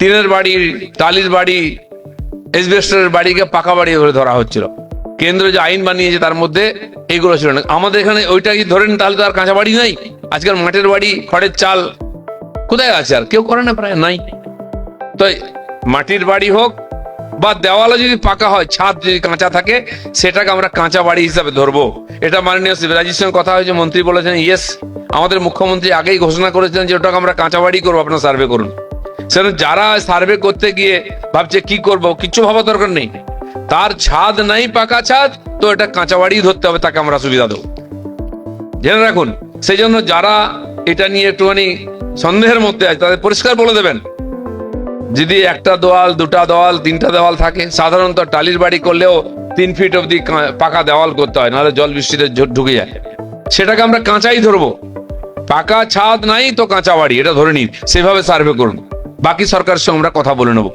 টিনের বাড়ি, টালির বাড়ি, এসবেস্টরের বাড়িকে পাকা বাড়ি ধরে ধরা হচ্ছিল। কেন্দ্র যে আইন বানিয়েছে তার মধ্যে এইগুলো ছিল না। আমাদের এখানে ওইটা কি ধরেন, তাহলে তো আর কাঁচা বাড়ি নাই। আজকাল মাটির বাড়ি, খড়ের চাল কোথায় আছে? আর কেউ করে না, প্রায় নাই। তো মাটির বাড়ি হোক বা দেওয়ালে যদি পাকা হয়, ছাদ যদি কাঁচা থাকে, সেটাকে আমরা কাঁচা বাড়ি হিসাবে ধরবো। এটা মাননীয় শিবরাজির সঙ্গে কথা হয়েছে, মন্ত্রী বলেছেন ইয়েস। আমাদের মুখ্যমন্ত্রী আগেই ঘোষণা করেছেন যে ওটাকে আমরা কাঁচা বাড়ি করবো, আপনারা সার্ভে করুন। সেজন্য যারা সার্ভে করতে গিয়ে ভাবছে কি করবো, কিচ্ছু ভাবা দরকার নেই। তার ছাদ নাই, পাকা ছাদ, তো এটা কাঁচা বাড়ি ধরতে হবে, তাকে আমরা সুবিধা দেবো, জেনে রাখুন। সেই জন্য যারা এটা নিয়ে একটুখানি সন্দেহের মধ্যে আছে, তাদের পরিষ্কার বলে দেবেন, যদি একটা দেওয়াল, দুটা দেওয়াল, তিনটা দেওয়াল থাকে, সাধারণত টালির বাড়ি করলেও 3 ফিট অব্দি পাকা দেওয়াল করতে হয়, নাহলে জল বৃষ্টিতে ঢুকে যায়। সেটাকে আমরা কাঁচাই ধরবো। পাকা ছাদ নাই তো কাঁচা বাড়ি, এটা ধরে নিন, সেভাবে সার্ভে করুন। বাকি সরকারের সঙ্গে আমরা কথা বলে নেবো।